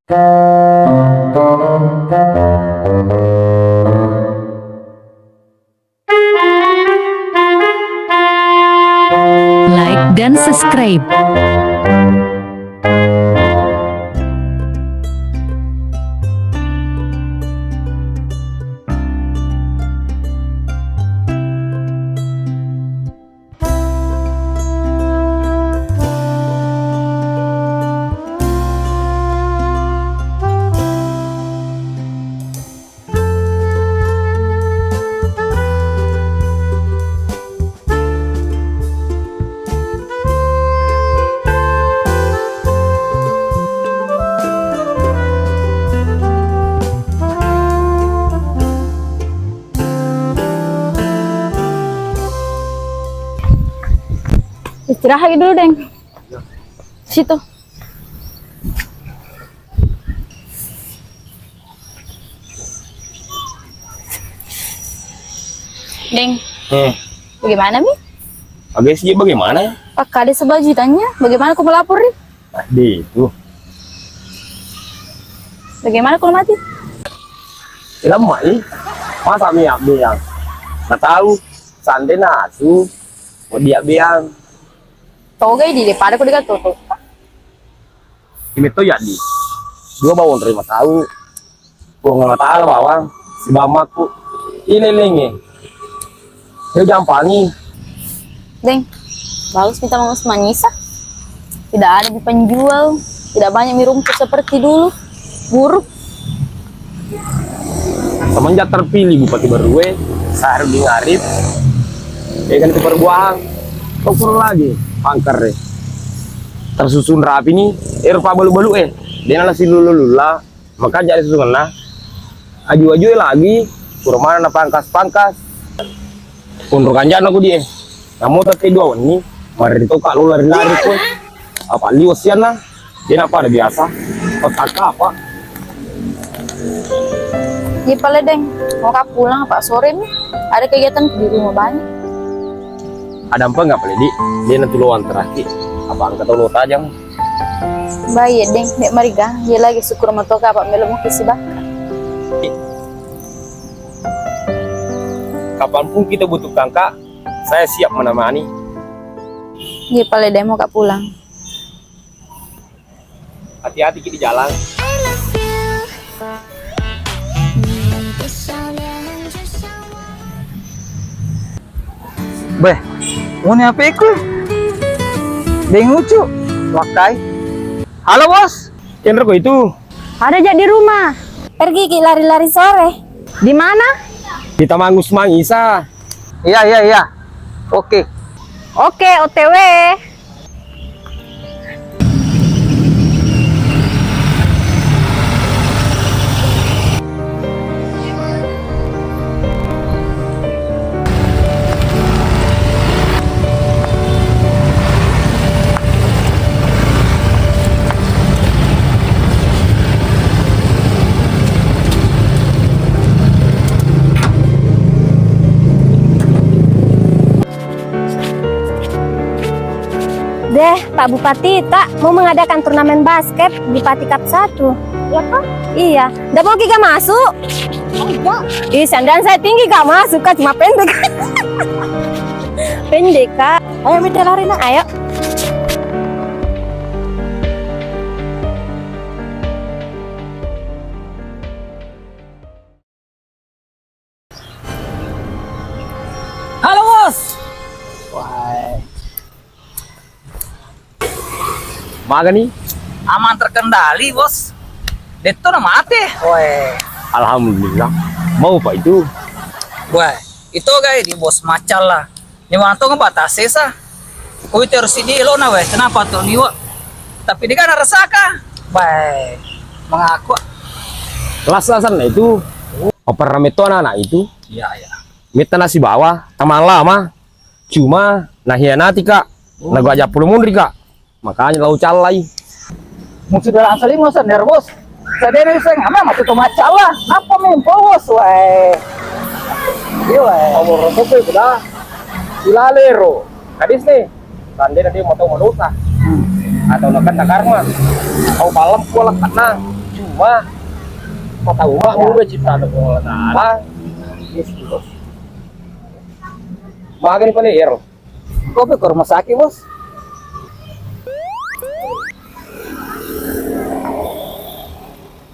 Like dan subscribe. Istirahat dulu, Deng. Situ. Deng, bagaimana, Mi? Agak sih bagaimana? Pak Kades sebaju tanya, bagaimana aku melapor nih? Di itu. Bagaimana aku mati? Lama nih. Masa mi yang nggak tahu. Sande nasu. Mau dia biang. Toga di depan aku dekat tuh. Ini tuh ya di. Gua bawa terima tahu. Gua nggak tahu bawang. Si mamaku. Ini lingi. Dia jampangi. Deng, bagus minta mengurus Manisa. Tidak ada di penjual, tidak banyak mie rumput seperti dulu. Buruk. Semenjak terpilih Bupati Berue, Sahrudin Arif, dia kan keperbuahan. Kok kurang lagi pangker deh. Tersusun rapi nih, Pak balu-balu dia nasi lula, maka jadi susunan lah. Aju-aju lagi, kurang mana pangkas-pangkas. Untuk kanjan aku dia. Kamu tadi dua ini, mari itu kak lu lari-lari pun. Apa liusian lah, dia apa ada biasa. Otak apa? Di pale, Deng, mau kak pulang apa sore nih? Ada kegiatan di rumah banyak. Ada apa nggak Pak Lidi? Dia nanti luan terakhir. Apa angkat lu tajam? Baik, Deng, nek mari ga, dia lagi syukur matoka apa melo mau kisibak. Kapanpun kita butuh kakak, saya siap menemani. Di pale, Deng, mau kak pulang. Hati-hati di jalan. Beh, mau apa iku? Deng lucu, wakai. Halo bos, Cendro kok itu Ada aja di rumah. Pergi ki lari-lari sore. Di mana? di Taman Usman Isa. Iya. Oke. Oke, OTW. Deh, Pak Bupati tak mau mengadakan turnamen basket di Pati Cup 1. Iya, Pak? Iya. Nggak mau Kika masuk? Enggak. Ih, sandan saya tinggi Kak masuk, Kak cuma pendek. Pendek, Kak. Ayo minta lari nak, ayo. Halo bos. Maga nih. Aman terkendali bos. Deto na mati. Woi. Alhamdulillah. Mau Pak itu. Woi, itu guys di bos macal lah. Ni wanto ngebatasi sa. Kau terus ini lo na weh. Kenapa tuh niwa? Tapi dia kan resaka. Woi, mengaku. Kelas-kelasan nah itu. Opera meto anak itu. Iya. Mita nasi bawah, taman lama. Cuma nah hianati Kak. Nagu aja puluh mundri Kak. Makanya lau calai. Musuh dalam asli musuh nervous. Sadene saya ngama mati to macalah. Apa mimpo bos weh. Iya weh. Kamu rokok itu dah. Ilalero. Kadis nih. Tande nanti mau tahu menusa. Atau nakan tak karma. Kau malam kualah karena mah. Kau tahu mah udah ciptaan Allah Taala. Bos. Makan player. Kau ke rumah sakit, Bos?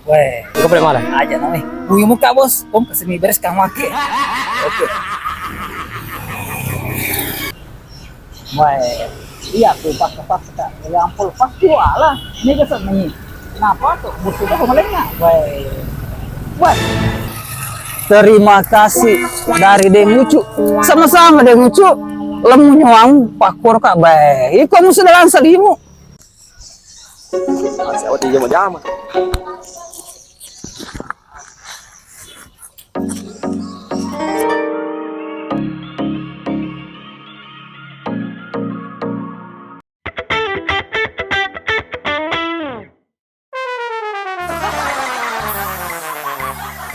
Weh, Kau boleh malah. aja nih. Bunyi muka, Bos. Om kesini beres kang make. Oke. Weh, iya tuh pas Kak. Ya ampun, pas lah. Ini kesan nih. Kenapa tuh? Bos itu pemelengnya. Weh. Wah. Terima kasih dari Deng Ucu. Sama-sama Deng Ucu. Lemu nyawang pakur Kak bae. Kamu sudah lansa limu. Masih awet di jam-jam.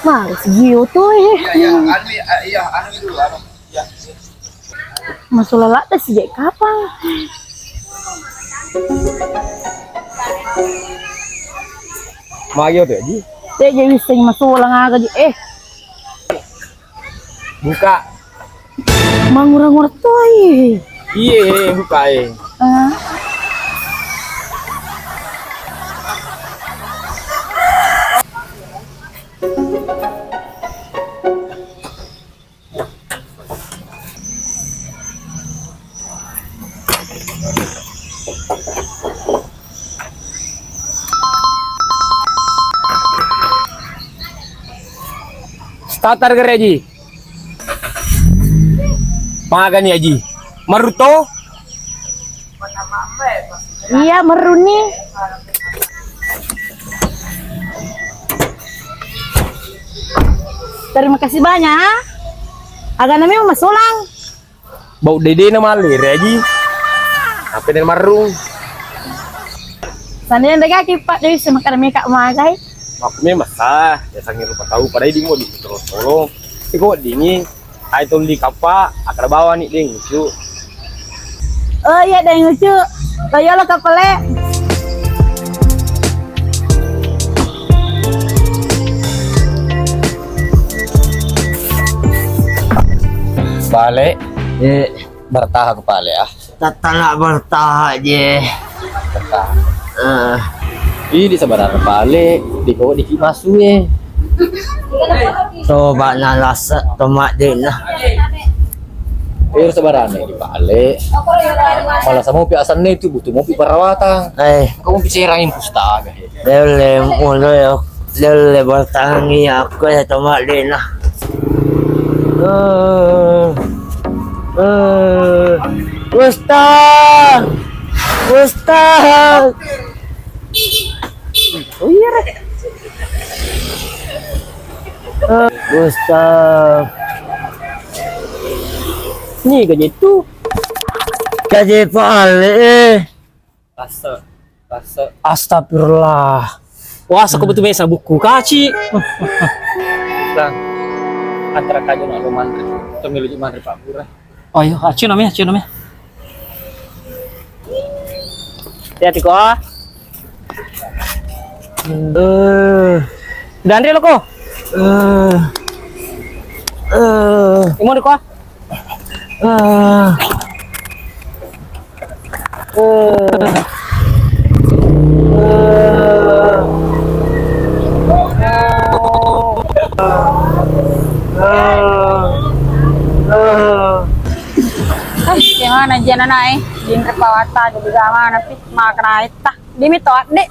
Wah, segitu tuh Iya, anu itu dulu, anu. Iya. masuk lelak teh sejak kapan? Magio tuh Ji. Teh jadi sing masuk ulang aja Buka. mangurang-ngurang tuh Iya, buka Starter ke Ji. Makan ya Ji. Maruto. Iya meruni. Terima kasih banyak. Agak namanya Mas Solang. Bau dede na malir ya Ji. Apa dan marung. Sandian dega Pak jadi semakan mereka magai. Aku memang sah. Ya sangir lupa tahu pada di mau di terus tolong. Iko dingin. Hai tol di kapa akar bawah nih ding lucu. Oh iya deng lucu. Kayak lo kapale. Balik. Bertah kepala ya. Tatala bertah aja. Bertah. Ini sebenarnya balik di kau dikit masuk ya. Coba nalasa tomat din lah. Ini sebenarnya di balik. Malah sama piasan itu butuh mau perawatan. Kamu bicarain pustaka. Lele mulu ya. Lele bertangi aku ya tomat din lah. Ustaz. Oh iya rek. Ustaz. Nih gaji itu. Gaji pale. Astagfirullah. Wah, aku betul biasa buku kaci. Lang. Antara kajo nak luman. Temilu di mana Pak Pura. Oh iya, cium namanya. Hati-hati kok. Dan lo kok. Mau di kok. Gimana jana naik? Din repawata jadi mana pit makan aita. Dimi to dek.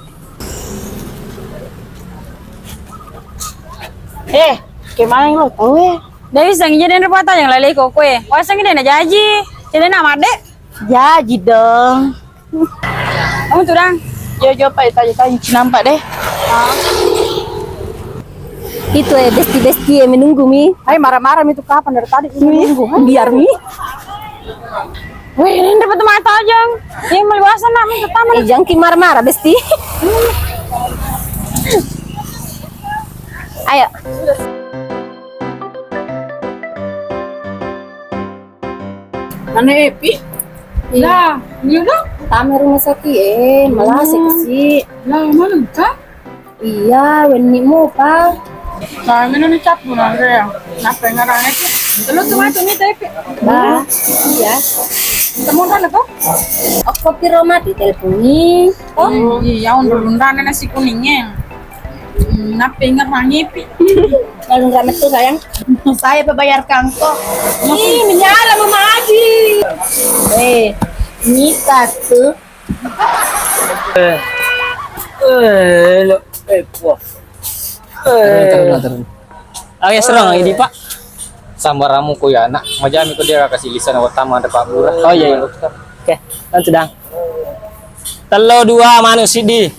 Gimana yang lo tahu ya? Dari sang jadi repawata yang lele kok kue. Wah sang ini na jaji. Jadi nama dek. Jaji dong. Kamu tuh dang. Jo pak tanya nampak deh. Itu besti yang menunggu mi. Hai marah-marah itu kapan dari tadi menunggu. Biar mi. Wih, ini dapat mata aja. Ini meliwasan nak minta taman. Jangki marah-marah besti. Ayo. Mana Epi? Lah, ini udah. Tamer rumah sakit malah kasih. Lah, mana enggak? Iya, wenimu pa. Nah, minum cap dulu Andrea. Napa ngarang itu? Lu cuma itu nih tapi. Ba, iya. Temu kan apa? Aku piromati telponi. Oh, iya, untuk lundan nasi kuningnya. Napa ngarang itu? Kalau nggak metu sayang. Saya bayarkan kok. Ih, menyala Mama Adi. Nikah tuh. Ayah serang ini Pak. Sambaramu ko ya anak. Majami ko dia kasih lisan utama ada Pak Lurah. Oh iya. Oke, kan sedang. Telo dua manusia di.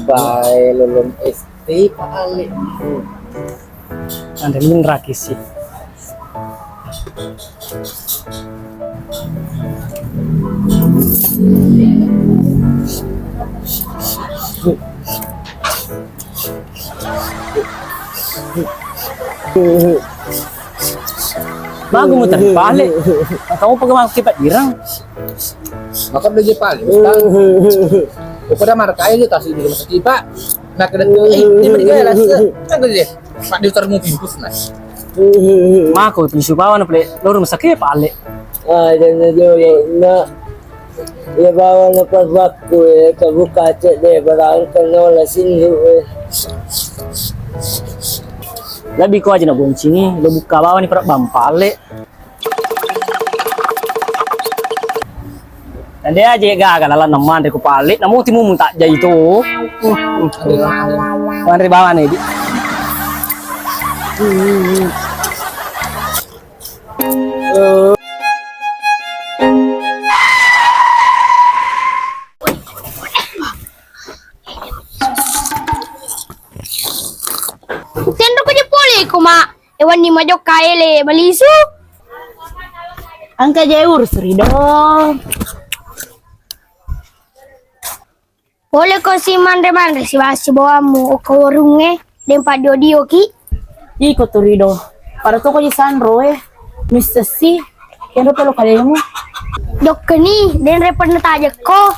Baik lulun SD kali. Ada min rakis sih. Bago muter balik. Kamu pegang kipat dirang. Maka beli paling Aku dah marah kaya dia tasik di rumah sakit Pak. Nak kena tu, ni mereka lah kan dia. Pak dia taruh pimpus nah. Mako tisu bawa na ple loro masakit balik. Ada na dulu na. Ya bawa na pas waktu kebuka cek deh barang kena lah sini. Lebih ko aja na bunci ni, lo buka bawa ni perak bampale. Dan dia aja gagal lah naman dari ko palit, namu timu mun tak jadi itu. Mari bawa nih di. Sendo ko di puli ko ma. Ewan ni majok kaile malisu. Angka jauh Rido. Boleh ko si mandre si basi bawa mo ko warunge den padio dio ki. Iko tu Rido. Para to ko di Sandro Mr. C. Yang pelo kaya mo. Dok ni den repot na tajak ko.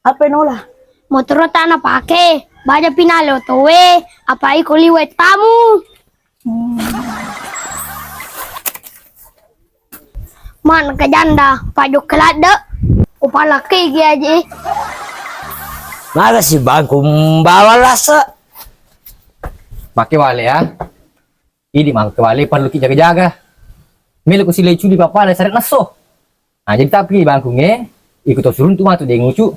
Apa nola? Motor tanah pake. Baja pinalo towe. Apa iko liwet pamu. Man ka janda pajok kelada. Upala kay aja. Mana si bangku bawa rasa. Pakai wale ya. Ini mah ke wale perlu kita jaga-jaga. Milik si lecu di papa ada seret naso. Nah jadi tapi bangkungnya ikut turun tuh mah tuh dia ngucu.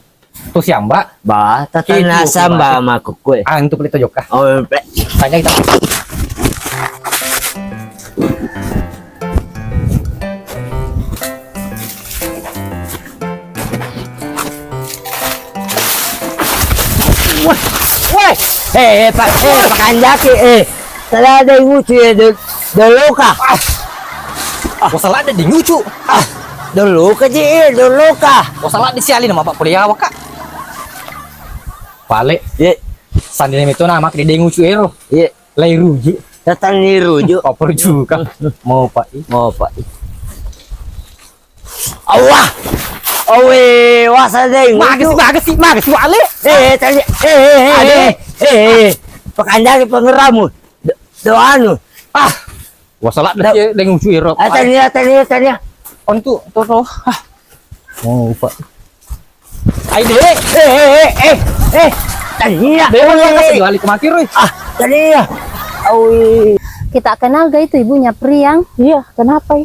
Tuh siamba. Ba, tatan nasa ba makukwe. Ah untuk pelita joka. Oh, Tanya kita. Pak Anjaki, salah ada yang lucu ya, dulu kah? Masalah ada di ngucu. Dulu kah dulu kah? Masalah disialin sama Pak Kuliah kak. Balik. Ya, Sandine itu nama dia ngucu ero. ya, Lai rujuk. datang niru juga. Apa juga? Mau Pak? Mau Pak? Allah, wasa deh. Bagus sih, Wale. Tadi, Pak Anjaki pengeramu, doanu. Masalah ada dia ngucu ero. Tanya. On tuh. Mau Pak? Ayo deh. Tanya. Dewa yang kasih balik ke mati Roy. Tanya. Kita kenal gak itu ibunya Priang? Iya, kenapa?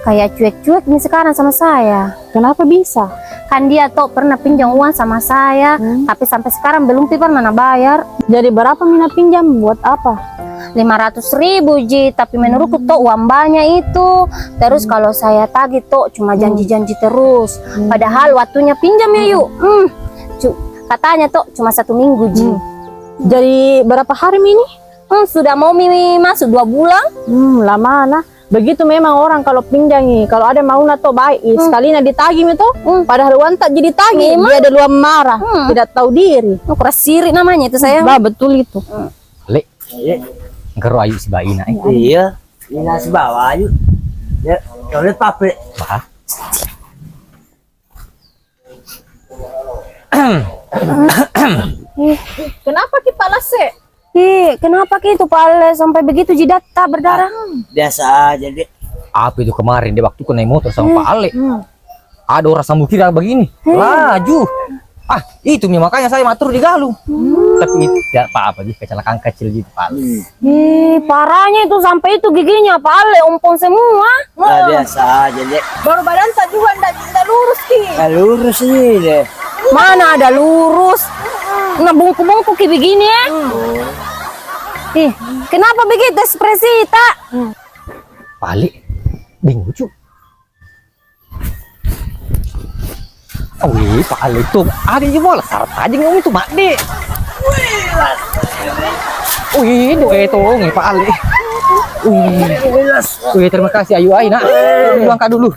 Kayak cuek-cuek nih sekarang sama saya. Kenapa bisa? Kan dia tuh pernah pinjam uang sama saya, tapi sampai sekarang belum pernah bayar. Jadi berapa Mina pinjam? Buat apa? 500.000 Ji, tapi menurutku tuh uang banyak itu. Terus kalau saya tagih tuh cuma janji-janji terus. Padahal waktunya pinjam ya yuk. Katanya tuh cuma 1 minggu Ji. Jadi berapa hari ini? Sudah mau masuk 2 bulan. Lama nah. Begitu memang orang kalau pinjam kalau ada mau nato baik sekali ditagih itu padahal uang tak jadi tagih dia ada luang marah tidak tahu diri. Keras sirik namanya itu saya. Bah betul itu. Lek. Ngero ayu si Baina. Iya, ini nasi bawa aja. Ya, kalau pabrik. Bah. Kenapa Ki Pak Lase? Kenapa gitu Pak Ale sampai begitu jidat tak berdarah? Biasa aja deh. Apa itu kemarin dia waktu naik motor sama Pak Ale. Ada orang sambung kira begini, laju. Itu makanya saya matur di Galung. Tapi tidak apa-apa sih, kecelakaan kecil gitu Pak Ale. Parahnya itu sampai itu giginya Pak Ale ompong semua. Biasa aja deh. Baru badan tak juga ndak lurus Ki. Lurus ini deh. Mana ada lurus? Nah bungku-bungku kayak begini ya. Kenapa begitu ekspresi tak? Pak Ale, lucu. Pak Ale tuh ada yang bola syarat aja ngomong itu Mak De. Itu nih Pak Ale. Terima kasih Ayu Ai nak. Angkat dulu.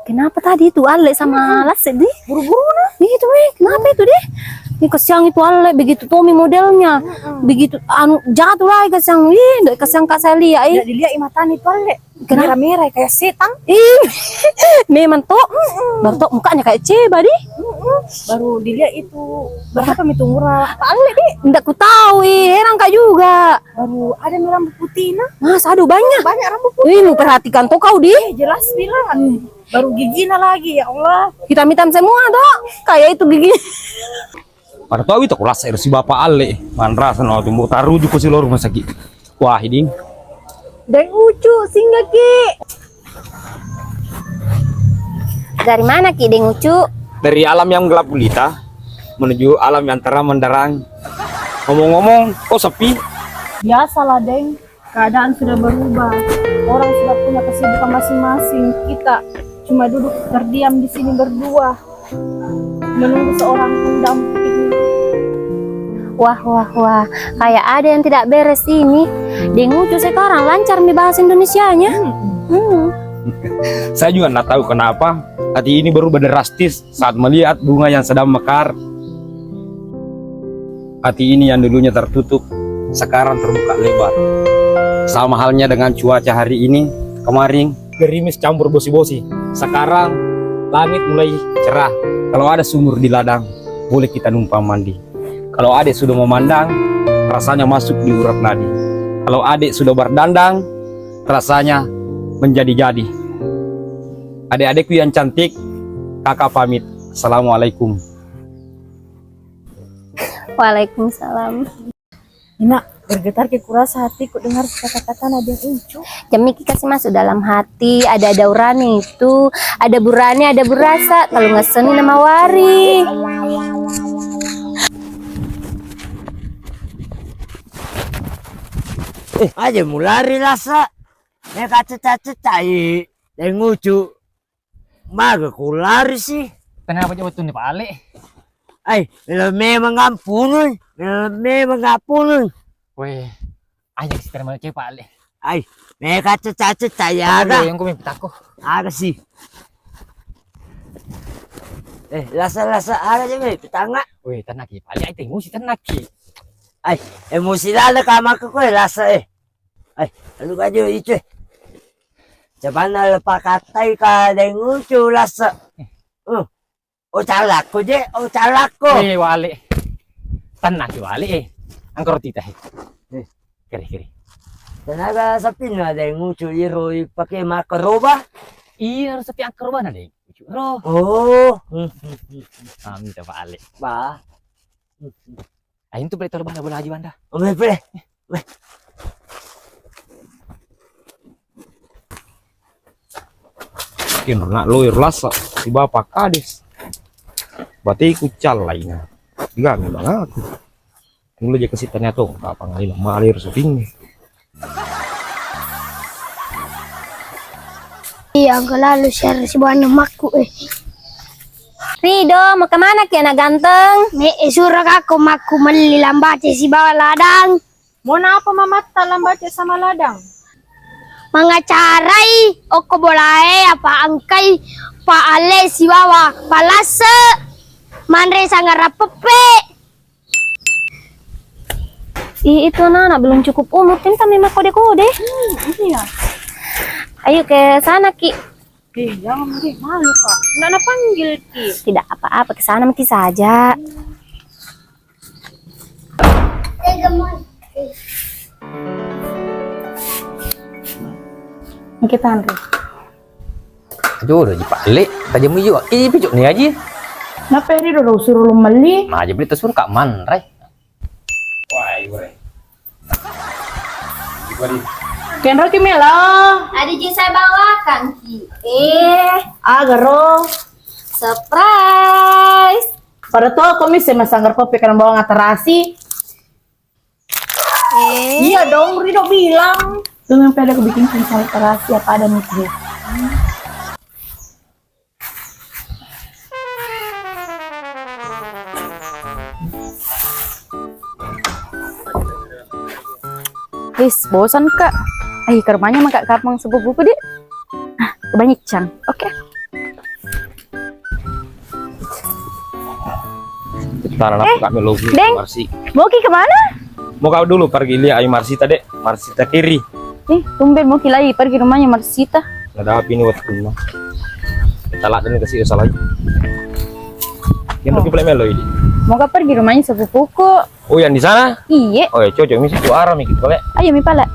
Kenapa tadi itu Ale sama Lase deh? Buru-buru nah. Itu kenapa itu deh? Kesiang itu Ale begitu Tommy modelnya. Begitu jatuh lagi kesiang. Kesiang Kak saya lihat. Dilihat mata itu Ale. Merah-merah kayak setan. Memang tuh. Baru tuh mukanya kayak ceba deh. Baru dilihat itu berapa itu murah. Pak Ale deh. Nggak ku tahu, heran Kak juga. Baru ada rambut putih nah. Mas, aduh banyak. Banyak rambut putih. Lu perhatikan tuh kau di. Jelas bilang. Baru giginya lagi ya Allah. Hitam-hitam semua tuh. Kayak itu gigi. Pada tahu itu kelas air si bapak Ale. Mandra sana tuh mau taruh juga si lor rumah sakit. Wah ini. Deng Ucu singgah Ki. Dari mana Ki Deng Ucu? Dari alam yang gelap gulita menuju alam yang terang menderang. Ngomong-ngomong, kok sepi? Biasalah Deng. Keadaan sudah berubah. Orang sudah punya kesibukan masing-masing. Kita cuma duduk terdiam di sini berdua menunggu seorang pendamping. Wah, kayak ada yang tidak beres ini. Deng Ucu sekarang lancar nih bahasa Indonesianya. Saya juga nggak tahu kenapa hati ini berubah drastis saat melihat bunga yang sedang mekar. Hati ini yang dulunya tertutup sekarang terbuka lebar. Sama halnya dengan cuaca hari ini. Kemarin gerimis campur bosi-bosi. Sekarang langit mulai cerah. Kalau ada sumur di ladang, boleh kita numpang mandi. Kalau adik sudah memandang, rasanya masuk di urat nadi. Kalau adik sudah berdandang, rasanya menjadi-jadi. Adik-adikku yang cantik, kakak pamit. Assalamualaikum. Waalaikumsalam. Ina, bergetar ke kurasa hatiku dengar kata-kata Deng Ucu. Jamiki kasih masuk dalam hati. Ada urani itu, ada burani, ada burasa. Kalau ngeseni nama wari. Aja mulari rasa. Mereka cecah-cecai. Deng Ucu. Maga kulari sih. Kenapa coba tuh nih Pak Ale? Memang ngampun. Memang ngampun. Weh, aja sih terima kasih Pak Ale. Mereka cecah-cecah ya ada. Yang gue minta aku. Ada sih. Lasa-lasa ada aja petanga. Weh, tenang Ki. Pak Ale itu emosi tenang Ki. Emosi lala kamar ko lasa Lalu aja itu. Coba nalepa katay ka Deng Ucu lasa. Calak ko je, calak ko. Weh, Wale. Tenang Ki Wale. Angkor tita. Kiri. Tenaga sa pina Deng Ucu iro pakai makaroba. Iya, harus tapi angkor mana deh? Ro. Oh. Minta Pak Ale. Ba. Itu boleh tolong Banda bola haji Banda. Boleh. Mungkin nak loir lasa si bapak kades. Berarti ikut cal lainnya. Gak bilang aku. Mulu aja kesitannya tuh. Apa ngalir malir syuting. Iya, agak lalu share si buah makku Rido, mau kemana Ki anak ganteng? suruh aku makku meli lambace si bawah ladang. Mau apa mama tak lambace sama ladang? Mengacarai oko bolae apa angkai Pak Ale si bawah palase manre sangat rapepe. Itu anak belum cukup umur kan kami mah kode-kode. Iya. Ayo ke sana Ki. Jangan malu Kak. Nana panggil Ki. Tidak apa-apa, ke sana mati saja. Kita Andre. Aduh, udah balik. Tajam juga. Pijuk nih aja. Napa ini udah suruh lu meli? Nah, aja beli terus kak man, Ray. Kenro Kimela. Ada yang saya bawakan Ki. Agaro. Surprise. Pada tuh kami sama sanggar kopi karena bawa ngaterasi. Iya dong, Rido bilang. Lu sampai ada kebikin sensal terasi apa ada nih gue. Bosan kak. Ayo ke rumahnya mak kapang sepupuku deh. Nah, kebanyak cang. Oke. Tanah apa kak Melo? Deng. Marsi. Mau Ki kemana? Mau kau dulu pergi lihat ayo Marsita dek. Marsita kiri. Tumben mau Ki lagi pergi rumahnya Marsita. Ada api nih waktu rumah. Kita lah dan kasih usaha lagi. Yang pergi pelak Melo ini. Mau pergi rumahnya sepupuku. Oh yang di sana? Iya. Oh ya cocok misi tuh arah nih gitu pelak. Ayo mi pala.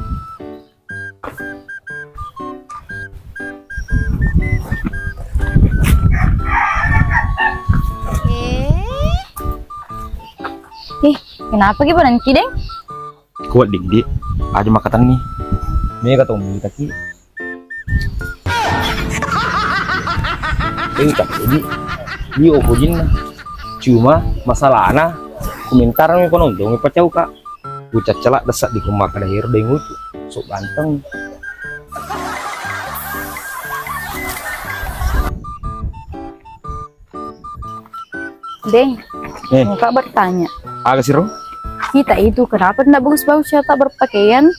Kenapa Ki badan Ki, Deng? Kuat dik dik. Aja makatan nih. Nih kata umi taki. Tak jadi di opojin nah. Cuma masalahnya komentar nih penonton pacau kak. Ucat celak desak di rumah kada hir deng lucu. Sok ganteng. Deng, muka bertanya. Agak sih roh. Kita itu kenapa tidak bagus-bagus tak berpakaian?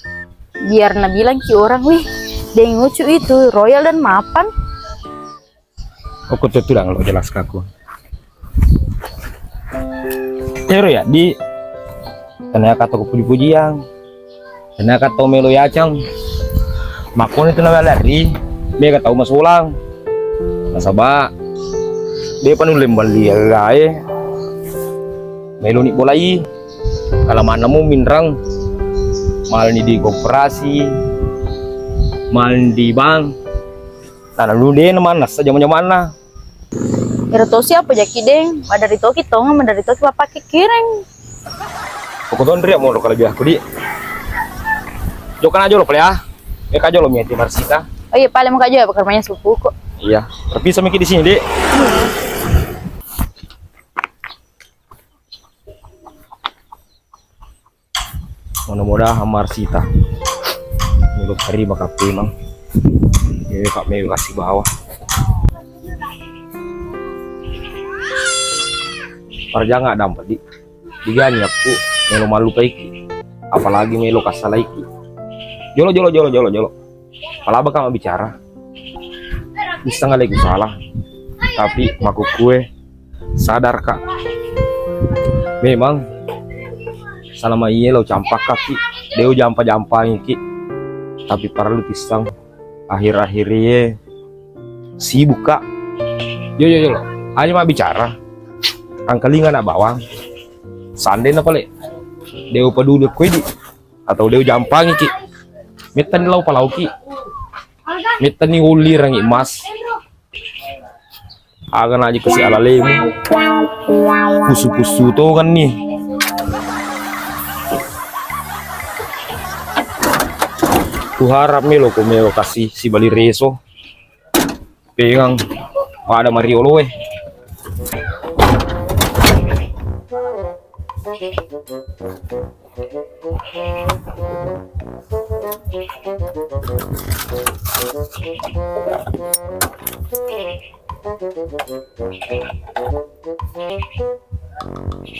Biar nak bilang ki orang, wih, Deng lucu itu royal dan mapan. Aku tuh tidak lo jelas ke aku. Hero ya di ternyata kata puji-puji yang ternyata kata melo ya cang. Makon itu namanya lari. Dia kata mas ulang. Nasabah. Dia pun lembal dia gaya. Melo ni bolai. Kalau mana mau minrang mal ni di koperasi mal di bank nah lalu dia mana saja mana Kira tosi apa jaki Deng? Madari toki tonga, madari toki pakai kireng. pokoknya dia mau kalau biar aku di jokan aja lo ya mereka aja lo mieti Marsita. Oh iya paling muka aja pekerjanya sepupu kok. Iya tapi sama di sini dek. Mudah-mudahan Marsita milu hari bakal memang ini kak Melu kasih bawah parja nggak dapat di ganyak ku Melu malu kaiki apalagi Melu kasar lagi jolo kalau bakal bicara bisa nggak lagi salah tapi maku kue sadar kak memang selama iya lo campak kaki dia jampa ki tapi perlu pisang akhir-akhirnya sibuk kak yo aja mah bicara angkelingan nak bawang sanden apa le dia peduli kue di atau dia jampa ki metan lau palau ki metan ni uli rangi emas agan aja kasih ala lemu pusu-pusu tuh kan nih. Ku harap Melo kasih si Bali Reso pengang pada Mariolo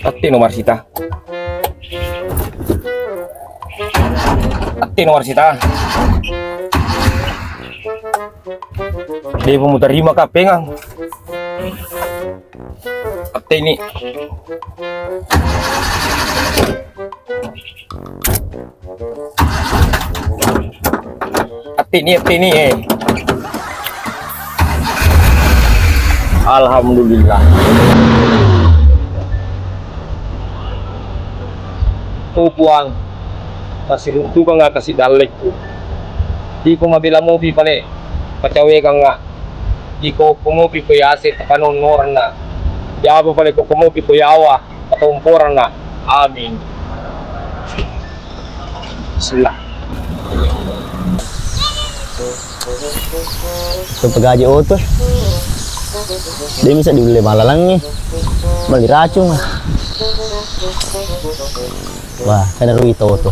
Ati nomor Sita. Ati nomor Sita. Dia pemutar rima kak pengang. Ati ini. Ati ini Alhamdulillah. Oh puang, kasih runtuh ka nga kasih dalek ko. Di ko mabila mo pale, pacawe ka nga. Di ko kumupi ko yasi takanonor na. Yaba pala ko kumupi ko yawa, patumpuran na. Amin. Sila. Ito pagaji oto. Di bisa dibeli malalang nih. Beli racun lah. Wah, kan ada itu oto.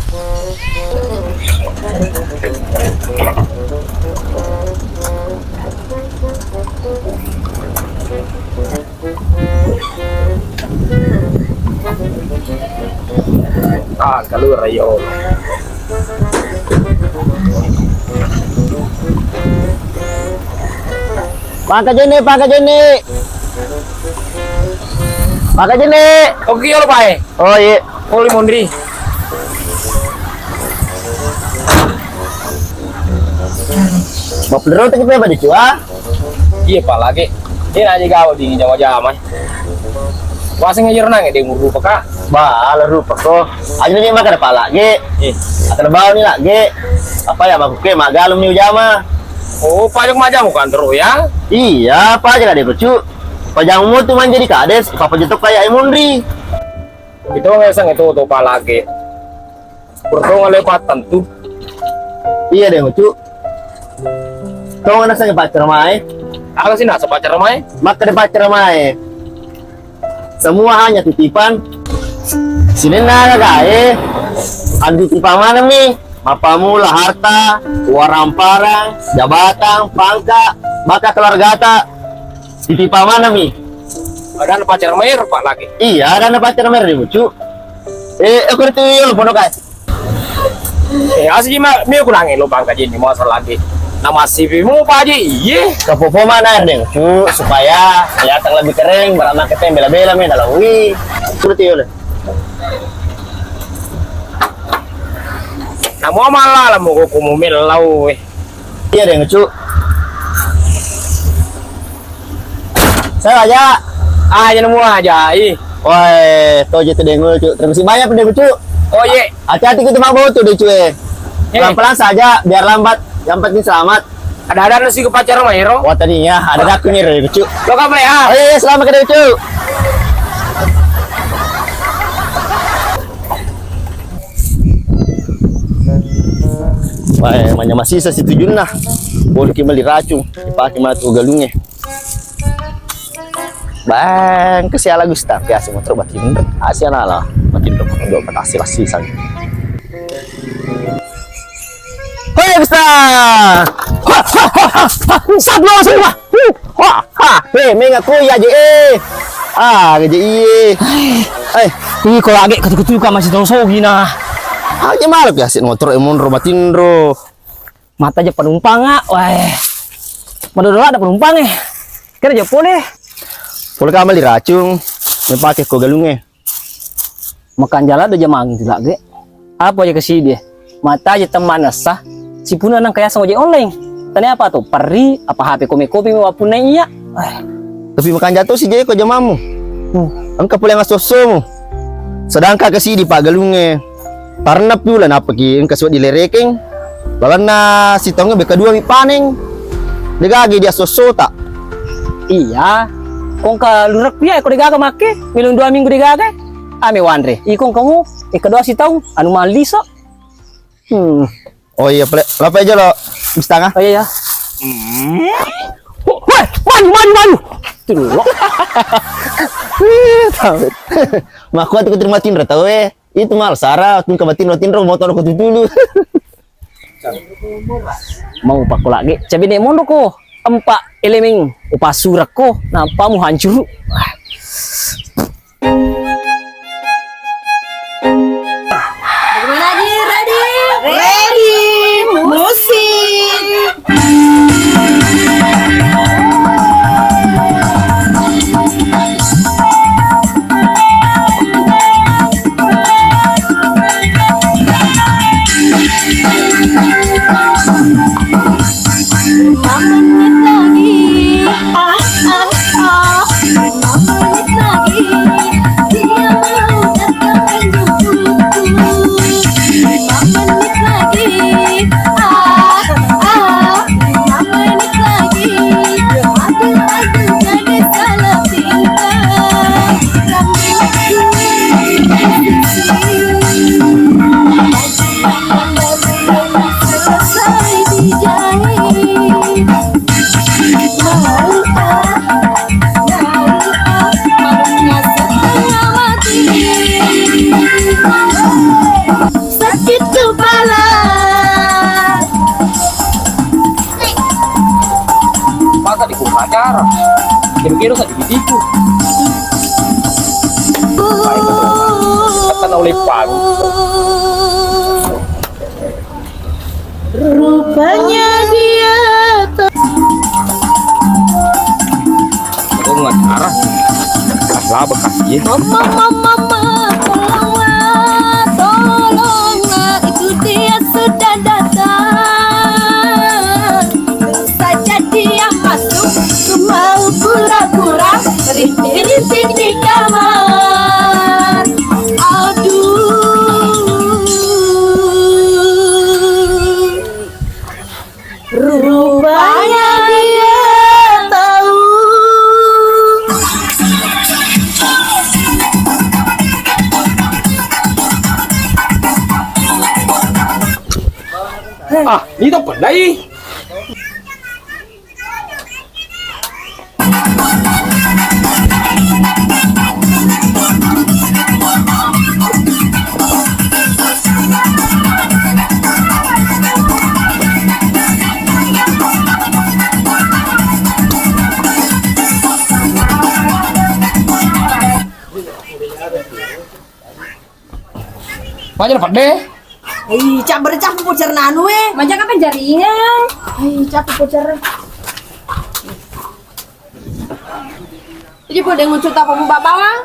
Kalau rayo. Pakai Jenny. Oke, lo pae. Oh iya. Oli mondri. Mau peluru tak apa di cua? Iya pak lagi. Ini aja gawe di jama-jama. Wasing aja renang ya, dia nguru peka. Bah, lalu peko. Aja nih makan apa lagi? Akan bau nih lagi. Apa ya baku ke magalum nih jama? Oh, pajak majamu kan terus ya? Iya, apa aja ada kucu. Pajangmu tuh main jadi kades, papa jetok kayak Imundri. Itu ngesang itu tuh pak lagi. Bertemu lepatan tuh. Iya deh kucu. Kau nggak nasa pacar mai? Aku sih nasa pacar mai. Maka de pacar mai. Semua hanya titipan. Sini naga gae. Andi titipan mana nih? Mapamu lah harta, waramparang, jabatan, pangkat, maka keluarga tak. Titipan mana nih? Ada pacar mai pak lagi. Iya, ada pacar mai nih kucu. Aku itu lo pondok guys. Asli mah mi kurangin lo bangka jadi masalah lagi. Nama CV mu pak aja iya. Kepopo mana deh, cu, supaya kelihatan lebih kering, beranak kita yang bela-bela men dalam wi. Seperti itu. Namu malah lah mau kumu melau. Iya deh, cu. Saya aja. Aja nemu aja, Woi, toh jadi deh, cu. Terima kasih banyak deh, cu. Oh iya. Hati-hati kita mabuk tuh deh, cu. Pelan-pelan saja, biar lambat. Yang penting selamat. Ada nasi ke pacar Mairo. Wah tadinya ada aku nih, cu. Lo kapan ya? Oh iya, selamat ke cu. Wah, emangnya masih sisa situ junah. Boleh kembali racun, dipakai matu galungnya. Bang, kesialan Gusta, biasa motor batin. Asia nala, batin dok hasil sang. Hei Gusta. Satu semua. Hei, mengaku ya je. Gaji iye. Ini kalau agak ketuk-ketuk masih terus gina. Aja malu ya sih motor emon robatin ro. Mata aja penumpang wah. Madura ada penumpang Kira aja boleh. Boleh kamu diracung, pakai ko galungnya. Makan jalan ada jamang itu lagi. Apa aja kasih dia? Mata aja teman sah. Si puna nang kaya sama aja online. Tanya apa tuh? Peri apa HP kopi wapun iya. Tapi makan jatuh sih jadi ko jamamu. Angka pula yang asosomu. Sedangkan kasih di pagalungnya. Karena pula napa ki engka suat dilereking. Balana si tonge beka dua mi paning. Degagi dia soso tak. Iya. Kong ka lurak pia ko digaga make. Milung 2 minggu digaga. Ame wandre. Ikong kamu kedua si tahu anu malisa. Oh iya, apa aja lo? Setengah? Oh iya ya. Wah, maju. Tuh. Maku aku terima tindra tahu itu mal Sarah tuh kebatin tindra motor aku dulu. Mau pakai lagi. Cabe nih mondo ko. Empat elemen upasurak ko. Nampak mu hancur. Bagaimana Ji? Ready? Musik. Menit lagi, kira-kira sa titiku. Kata na ulit pago. Rupanya dia Ako nga arah. Kasla bekas ya. Mama, tolong, itu dia sudah datang. Terus saja dia masuk, ku mau pura-pura rintik di kamar. Aduh, rupanya dia tahu. Ah, ini tuh pandai. Macam apa deh? Ay, cabar cak pucer nanu Macam apa jaringan? Ay, cak pucer. Jadi boleh ngucut apa mau bawa?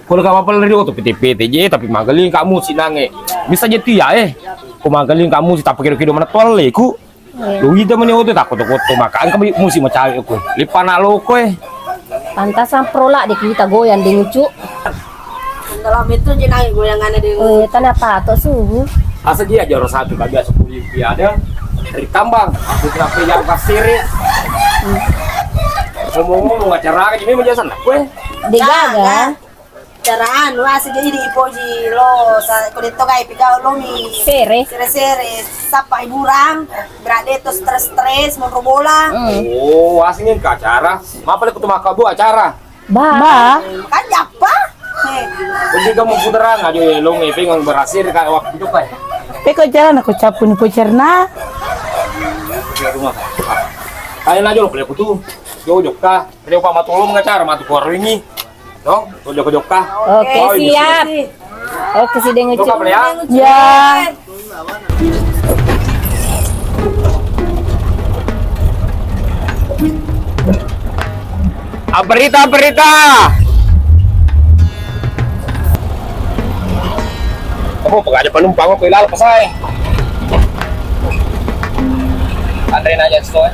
Kalau kamu apa lagi waktu PT je, tapi magaling kamu si nange. Bisa jadi ya Ku magaling kamu si tak pikir mana tol ku. Lu itu mana waktu takut makan kamu mesti mencari aku. Lipan lo Pantasan prola deh kita goyang di ngucu. Dalam itu jenang goyangannya di. Oh, tanah patok suhu. Asa dia juara satu kali biasa Olimpiade dari tambang. Putra yang kasir. Ngomong-ngomong acara ini menjadi sana kue. Digaga. Cara anu asik jadi ipoji lo sa kulit to kay pigaw lo mi Sere. sere sapa iburang berade to stres mau bola Oh, asingin ke acara. Mapa aku tuh makabu acara. Ba. kan apa Jadi kamu puteran aja lo ngeping yang berhasil kan waktu itu kan. Peko jalan aku capun pucerna. Rumah. Kayak aja lo beli tuh. Jauh ka. Dia pak matu lo mengacara matu keluar ini. No, jauh ka. Oke, siap. Oke, si deng ngucu. Jauh beli ya. Ya. Berita. Kamu pengaja penumpang kok ilal pasai. Anterin aja store.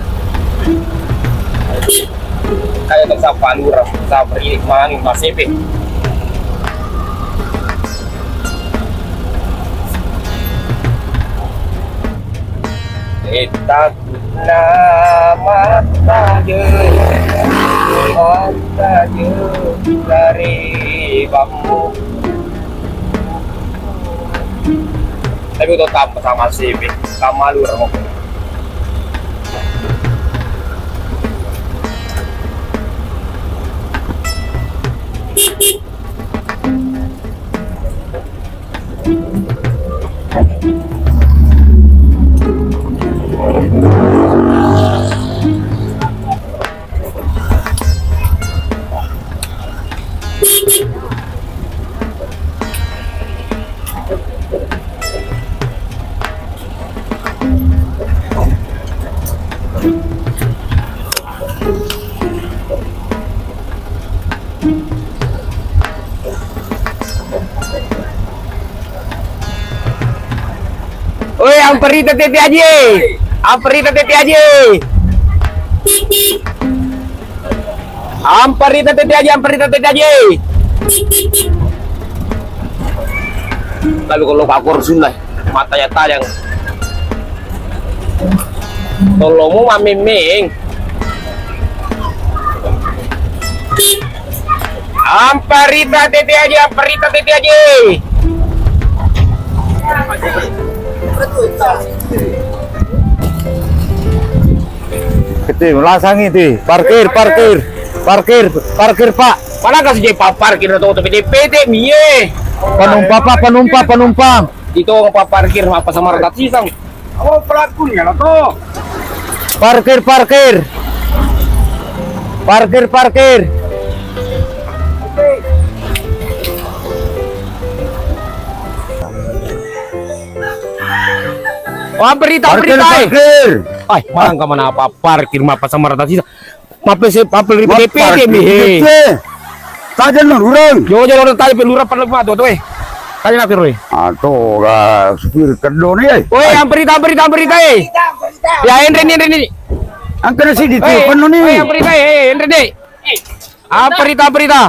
Kayak tak sapa lurah, tak beri mangin masih pe. Kita nama saja, saja dari bambu. Tapi udah tambah sama si pe, sama lurah mau. Oi, amperita tete aja. Amperita tete aja. Amperita tete aja. Lalu kalau aku rusun lah, matanya tayang. Tolongmu mamiming. Amperita tete aja. Itu melasang itu. Parkir Pak. Mana kasih jadi parkir atau PT miye. Penumpang. Itu orang parkir apa sama rakyat sisang. Oh pelakunya lah tuh. Parkir. Parkir. Wah, berita. Ay, malang ka man apa parkir mapa sama rata sisa. Mapel PDP nih. Tanya nurang. Jo orang tadi pelura pada tuh eh. Tanya apa eh? Aduh, supir kedon ya. Woi, yang berita eh. Ya, Henry. Angkat sih di telepon nih. Woi, yang berita Henry. Berita.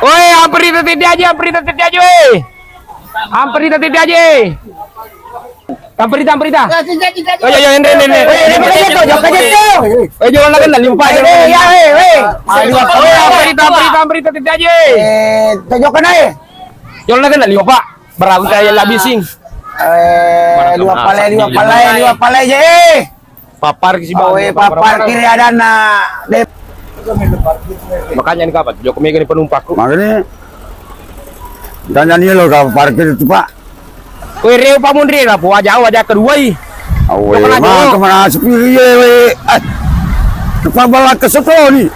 Woi, berita tadi aja, weh. Berita tadi aja. Berita. Oh ya, Henry. Jangan lagi lah, lupa aja. Berita tadi aja. Tunjukkan aja. Jangan lagi lah, lupa. Berang saya lah bising. Dua palai aja. Papar si bawah. Papar kiri ada nak. Makanya nih kapan? Joko Mega nih penumpangku. Makanya. Dan ini lo kalau parkir itu Pak. Woi, Reo Pak Mundri lah, wajah kedua i. Kemana supir ya, weh. Kepala bala ke soto nih.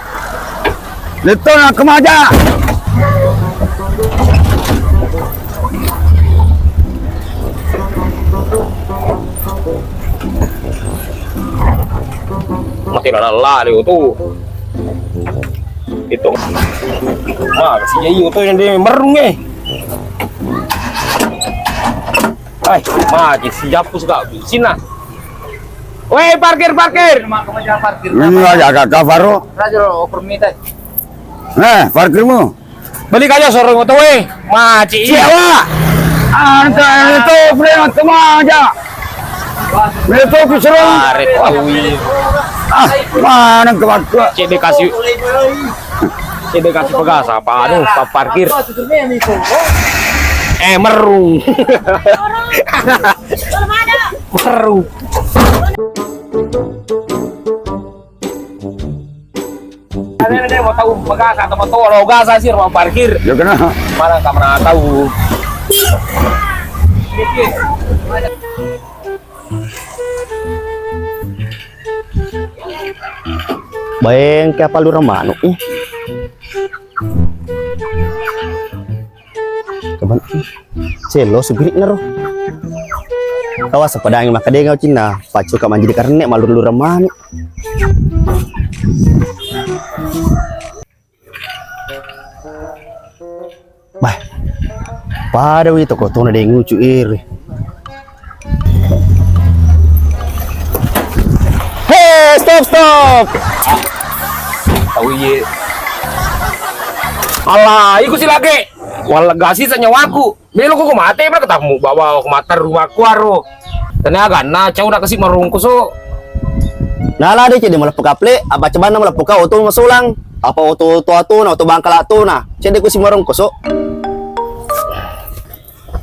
Leto nak kemaja. Mati lelah Leo tuh. Itu. Wah, si Yayu tuh yang dia merung eh. Ay, mati siap pus gak bisin lah. Woi, parkir. Ini aja kakak Faro. Parkirmu. Balik aja sore motor weh. Maci. Siapa? Anta itu beli kemaja. Itu kusuruh. Mana kemat gua? Cede kasih pegas apa anu parkir. Merung. Merung. Ada mau tahu pegas atau mau tahu logas sih ruang parkir. Ya kena. Mana nggak pernah tahu. Bayang ke apa lu ramano Kaban selo segirik naro. Kawas padang maka dia ngau Cina, pacu ka manjadi karne malur lu ramano. Bah. Pada itu kok tuh ada yang ngucu iri. Hey, stop. Tahu ye. Alah, ikut si lagi. Walegasi senyawaku. Melo kok mati pernah ketemu bawa ke mata rumahku aro. Ternyata na cau udah kasih marungku so. Nala deh jadi malah pekaple, apa coba na malah peka auto masulang. Apa auto na auto bangkal atu na. Jadi ku si marung koso.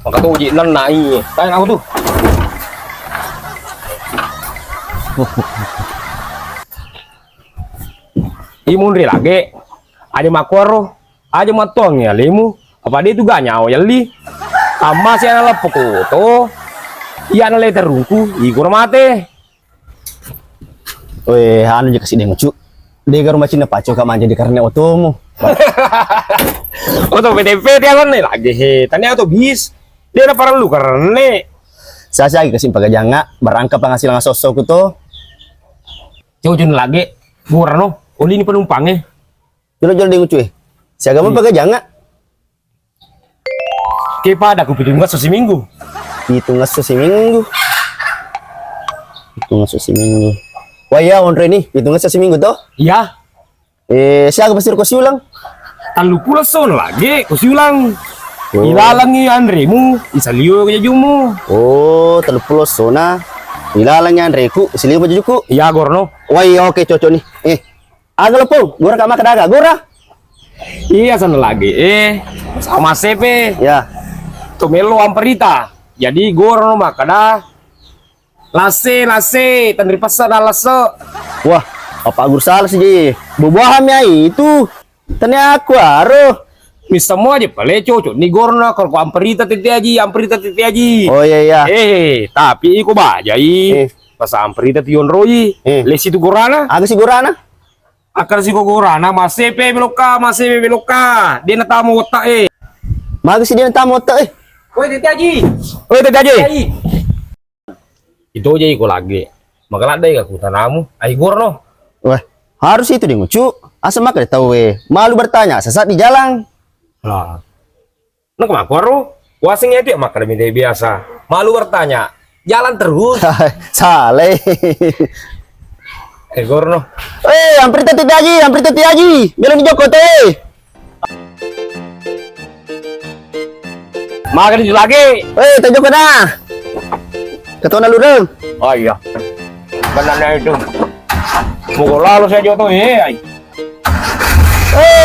Maka tuh uji nan nai. Tanya aku tuh. Imun lagi. Ada makoro. Aja matong ya limu. Apa dia tuh gak nyawa ya li. Sama si anak lepuk tuh. Iya anak leter rungku. Ikur mate. Weh, anu aja kasih dia ngucu. Dia ke rumah Cina pacu ka manja di karena otomu. Oto PTP dia kan nih lagi he. Tanya auto bis. Dia udah parah lu karena. Saya lagi kasih pagajanga berangkat penghasilan sosok itu. Jauh-jauh lagi. Burano. Oli ini penumpangnya. Jual dia ngucu. Siapa mau pagajanga? Kepa ada aku bikin nggak seminggu. Hitung seminggu. Wah ya, Andre nih, hitung seminggu toh? Iya. Siapa pasti kau siulang? Talu pula son lagi, kau siulang. Ilalang ni Andremu, isalio kaya jumu. Oh, talu pulos sona. Ilalang yan Andreku, isalio majujuku. Iya, Gorno. Wah, oke cocok nih. Agak lepo, gora kama kadaga, gora. Iya, sana lagi. Sama CP. Ya. Tumelo amperita. Jadi Gorno makada. Lase, tandri pasar lase. Wah, apa gur salah sih? Bubuahamnya itu. Tanya aku aro. Bisa semua aja pale cocok. Ni Gorno kalau amperita titi aji. Oh iya. Tapi iku bajai. pasampri tion royi. Lesi tu gorana. Aga si Gorana. Akar si gorana masepe beloka. Dia na tamu otak Maga si dia tamu otak Oi, Tete Haji. Itu aja iko lagi. Makalah dai aku tanamu. Ai gorno. Wah, harus itu dia ngucu. Asa maka dia tahu malu bertanya sesat di jalan. Lah. Nak makoro. Wasingnya dia makan minta biasa. Malu bertanya. Jalan terus. Saleh. Gorno. Hampir Tete Haji. Bilang di Joko teh. Makan di lagi. Teh Joko na. Ketua nalureng. Oh iya. Benar itu. Pukul lalu saya jatuh ai.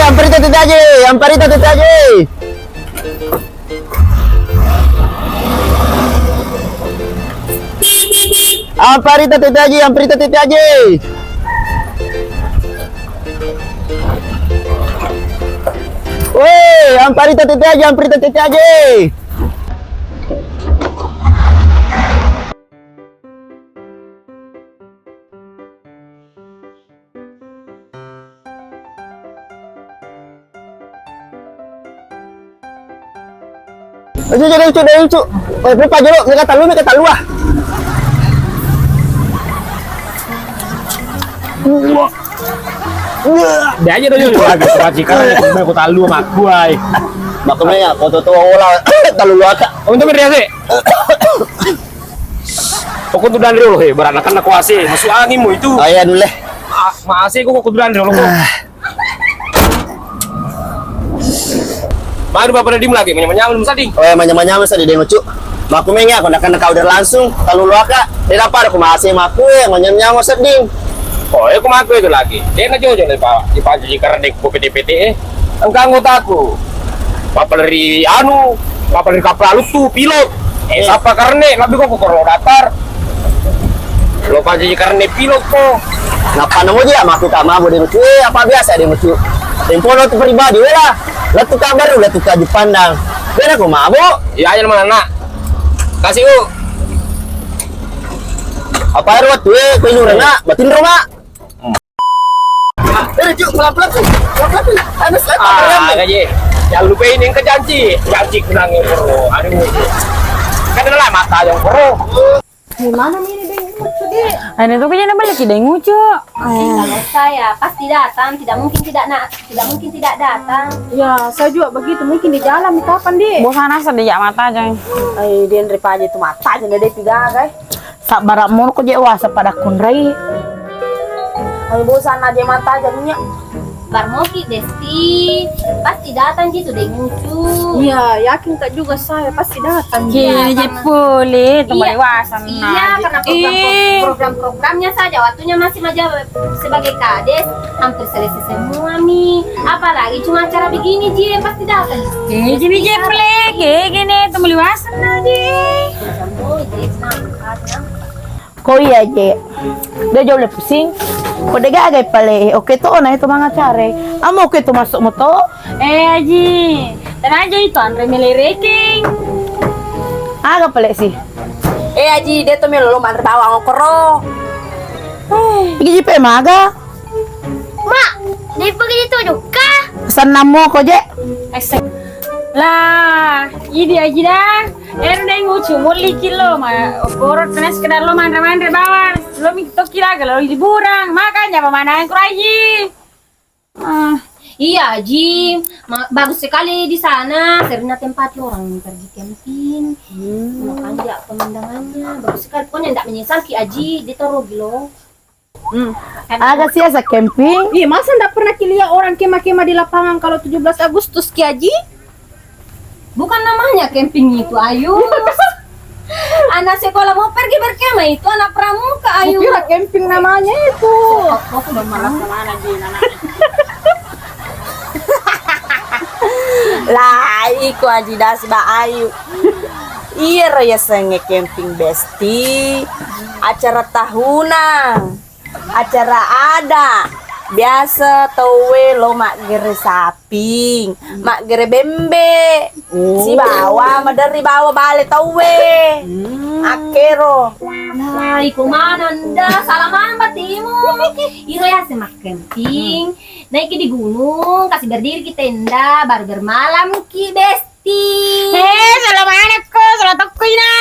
Hampir Tete Haji. Amparita Tete Haji. Amparita Tete Haji. Lucu. Berapa jolo? Mereka talu ah. Dia aja tuh lagi pacikan aku talu sama gua. Makanya foto tua olah talu lu aka. Untuk dia sih. Pokok tuh dari lo beranakan aku asih masuk anginmu itu. Ayah dulu leh. Masih kok tuh dari lo. Baru bapak redim lagi menyamanya tadi. Manya tadi dia ngucu. Maku mengia aku nak udah langsung talu lu aka. Dia dapat aku masih maku menyamanya seding. Aku maku itu lagi. Dia ngejojo nih Pak. Di pagi karena dek PT. Engkau ngotaku. Bapak dari bapak dari kapal lu tuh pilot. Siapa karena tapi kok kalau datar. Lo pagi karena pilot kok. Ngapa nemu dia maku kama dia ngucu. Apa biasa dia ngucu. Tempo lo pribadi lah. Letuk baru letuk dipandang. Dia aku mabuk. Ya aja mana nak. Kasih u. Apa air wat kau ini nak batin rumah. Cuk pelan-pelan. Anas gaji. Jangan lupain yang janji kenangin bro. Aduh. Kan lah mata yang bro. Gimana nih Deng ngucu deh? Ini tuh kayaknya balik Deng ngucu. Kalau saya pasti datang, tidak mungkin tidak datang. Ya, saya juga begitu. Mungkin di jalan kapan deh? Bosan asa dia mata aja. Dia daripada itu mata aja dia tiga guys. Sak barak mulu kok jewa pada kunrai. Bosan aja mata aja nya. Barmoki Desti pasti datang gitu deh ngucu. Iya, yakin tak juga saya pasti datang. Gini je pulih, teman dewasa. Iya, karena program-programnya saja waktunya masih sebagai kades hampir selesai semua nih. Apalagi cuma acara begini je pasti datang. Gini je pulih, gini teman dewasa aja. Kau iya je, dia jauh lebih pusing. Kau deh gak pale, oke tuh nah itu mga care. Amo oke tuh masuk moto. Aji, tenang aja itu Andre milih ranking. Agak pale sih. Aji, dia tuh melo mantar bawa ngokoro. Gigi pe maga. Mak, di begitu juga. Pesan namo kau je. Lah, ini aja dah. Udah ngucu, muli kilo mah. Korot tenas sekedar lo mandra-mandra bawah. Lo minta kira kalau liburan, makanya pemana yang kuraji. Iya, Jim. Bagus sekali di sana. Karena tempatnya orang pergi camping. Makanya pemandangannya bagus sekali. Pokoknya tidak menyesal Ki Aji ditaruh gitu. Agak sih asa camping. Iya, masa ndak pernah lihat orang kemah-kemah di lapangan kalau 17 Agustus Ki Aji? Bukan namanya camping itu, Ayu. Anak sekolah mau pergi berkemah itu anak pramuka, Ayu. Kira camping namanya itu. Aku udah malas kemana di anak. Lah, iku Aji das ba Ayu. Iya ya senge camping besti. Acara tahunan. Acara ada. Biasa tawe lo mak gere saping, mak gere bembe. Si bawa dari bawa balik tawe. Akero. Nah, iku mana nda salaman batimu. Iro ya semak camping. Naik di gunung, kasih berdiri di tenda, baru bermalam ki besti. Salaman aku, salat aku ina.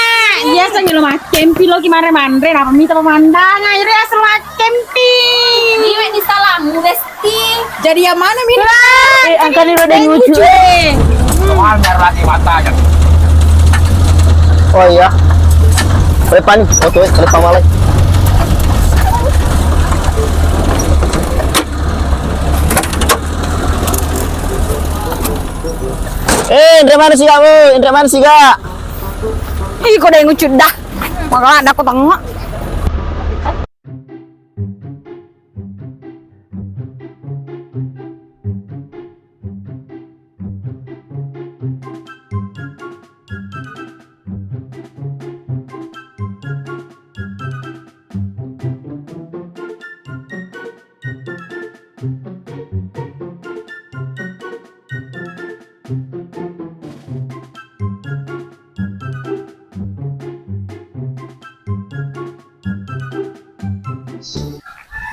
Biasa nyelo camping lo gimana mandre, apa minta pemandangan, iro ya salat camping. Iwe di salamu besti. Jadi yang mana Min? Angkat iro dan lucu. Wajar lagi matanya. Oh iya. Depan nih, oke, depan malai. Indra mana sih kamu? Indra mana sih kak? Ih, kok ada yang lucu dah. Makanya aku tengok.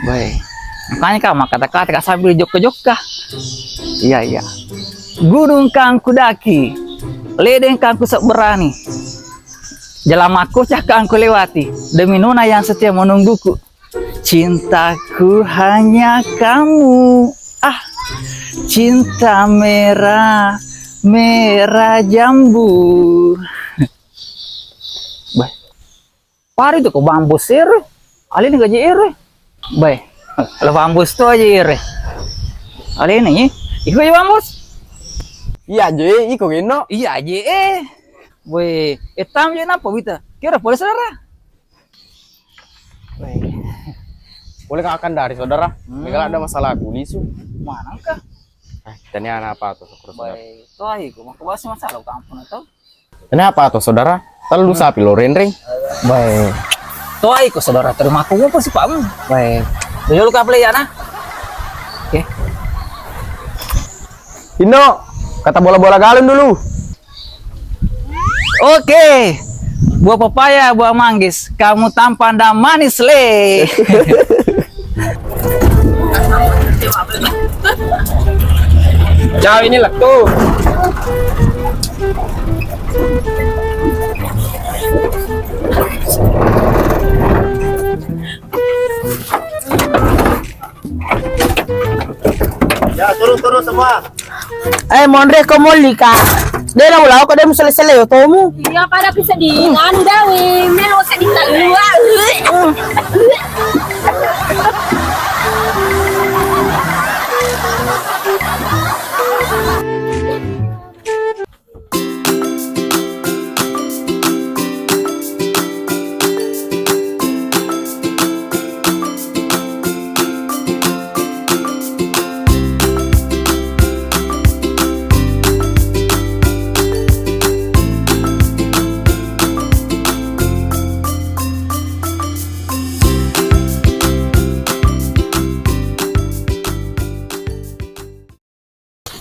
Baik. Makanya kau maka kata sambil jok-jok kah? Iya iya. Gunung kang kudaki, ledeng kang ku berani. Jalan aku cah kang ku lewati, demi nona yang setia menungguku. Cintaku hanya kamu. Ah, cinta merah, merah jambu. Baik. Pari tuh ke bambus sir. Ali ni gaji ere. Baik. Kalau bambus tu aja ere. Ali ni, ikut aja bambus. Iya je, iko geno. Iya aja Baik. Etam je napa kita? Kira boleh saudara? Baik. Boleh akan dari saudara? Mereka ada masalah kulisu. Mana kah? Tanya apa tuh saudara? Baik. Tuh aku mau bahas masalah kampung atau? Kenapa tuh saudara? Terlalu sapi lo rendering. Baik. Tuh aku saudara terima aku apa sih Pak? Baik. Dulu kau play ya nah. Oke. Ino, kata bola-bola galon dulu. Oke. Buah pepaya, buah manggis, kamu tampan dan manis le. Jauh ini lah tuh. Ya, turun semua. Mondre komoli ka. Dia ulau kau dia selesai yo tomu. Iya pada bisa di anu dawe, melo sedih keluar.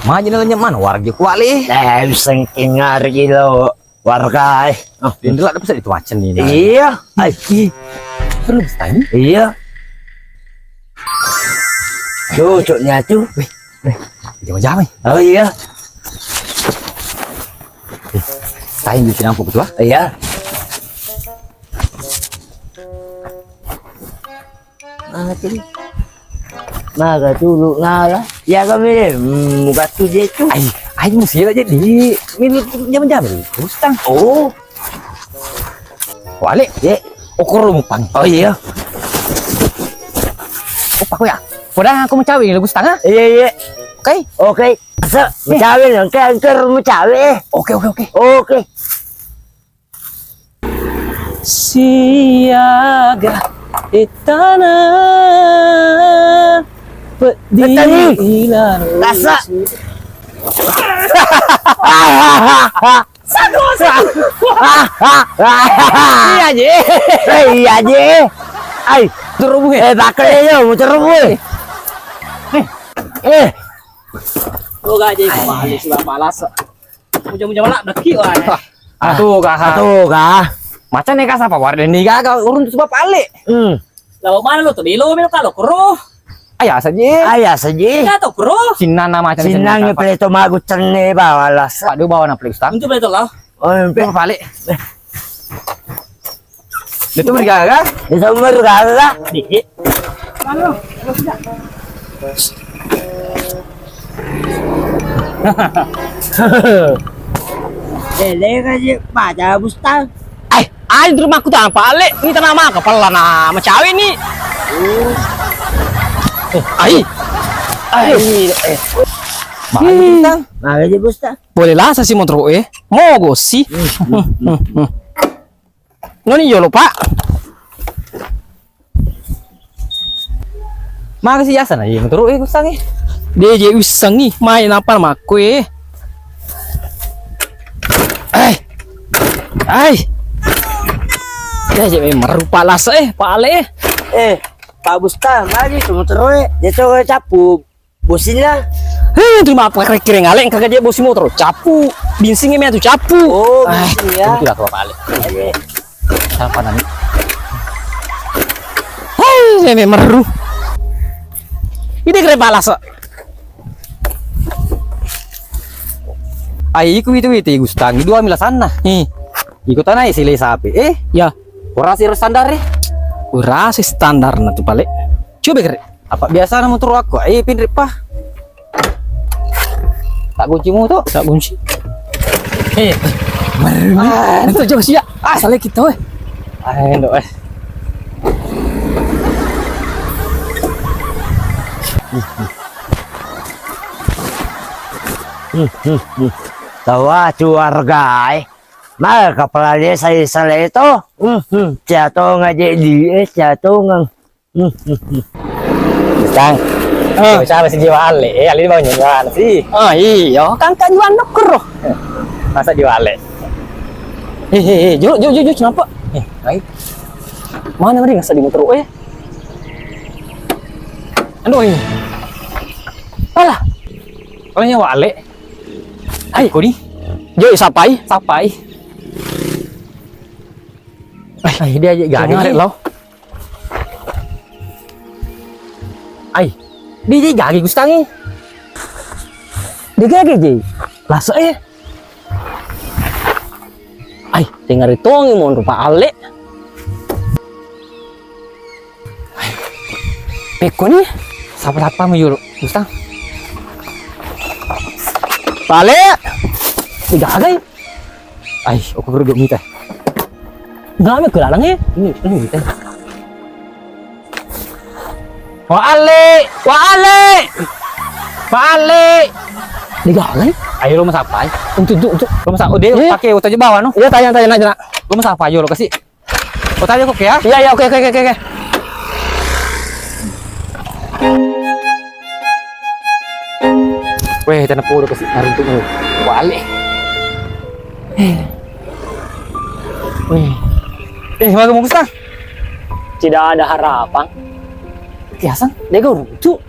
Maju nanya mana warga kuali? Sengking ngari lo warga. Oh, ini lah bisa itu macam ini. Iya. Ay, Perlu tanya. iya. Lucunya tuh. Jangan-jangan. Oh iya. Tanya di sini aku betul. Iya. Maga dulu ngala. Ya kami muka tuh dia tuh. Ay mesti aja di milik jam-jam terus tang. Oh, Wale, ya. ukur rumpang. Oh iya. Apa aku ya? Padahal aku mau cawe lagu setengah. Iya iya. Oke. Oke. Asa, mecawe yang angker mecawe. Oke. Oke. Siaga di tanah pedih Rasa. iya je Iya je. Ay, terubuh bakal yo, mau terubuh. Lo gaji balik sudah balas. Muja-muja malak deki wah. Atuh kah. Atuh kah. Macam ni kah siapa warden ni kah urun sebab balik. Lalu mana lo tuh? Dilo melo kalau kro. Ayah saja. Ayah saja. Kita tuh kro. Sinana macam Sinang pleto magu cerne bawalas. Pak dia bawa na plek stang. Untuk betul lah. Oh, Dia balik. Dia tu bergaga. itu umur kagak. Dikit. Lele kaje baca bustang. Ay di rumahku tak balik. Ni tanah mak kepala nama cawe ni. Ay. Balik Makanya bustang. boleh lah sasi motor mau gosi. Noni yo lupa. Makasih ya sana motor gustang dia je usang ni main apa nama kue. Ay. Ya je merupa las pale. Pak Bustang, mari tunggu terus. Dia tuh capu bosinnya. Terima apa kira ngaleng kagak dia bosi motor capu binsingnya tu capu. Oh, binsing ya. Itu dah tua balik. Apa nani? Saya meru. Ini kira balas. Iku itu Gustang dua mila sana. Ikutan aja sile sapi. Ya. Kurasi standar Kurasi standar na tu balik. Coba kira. Apa biasa na motor aku? Pinrip pa. Tak kunci motor, tak kunci. Itu jauh sih ya. Salah kita weh. Endo Tawa keluarga Mal kepala dia saya salah itu. Jatuh ngajak dia, jatuh ngang. Gustang. Siapa sih jiwa ale? Ale mau nyanyian sih. Iya, kan jual nuker. Masa jual ale? Jo, kenapa? Naik. Mana mending nggak di motor Aduh ini. Alah. Kalau nyawa ale. Hai, kau ni. Jo, sapai. Dia aja gari lo. Dia gari Gustang ni. Dia gari je. Lasa tinggal itu mau rupa ale. Peko ni. Siapa mayur Gustang. Balik. Tiga agak. Aku berdua minta. Gak ke dalam ini minta. Wale. Tiga agak. Ayo lo masak apa? Untuk lo masak. Oh dia pakai otak je bawah no. Iya tanya nak. Lo masak apa? Ayo lo kasih. Otak kok ya? Iya oke. Weh, tanah udah kasih naruntuk lu. Balik. Gimana mau Gustang? Tidak ada harapan. Biasa, dia gak lucu.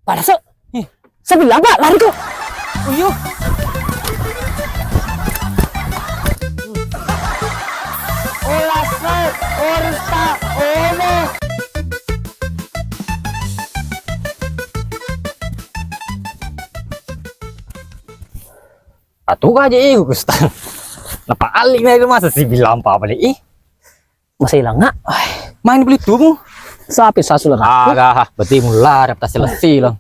Pada saya bilang pak, lari kok. Uyuh. Atuh aja Gustang. Lepas alik na itu masa si bilang apa balik masih hilang nak main beli tuh sampai sasulah berarti mulai adaptasi lesi lah.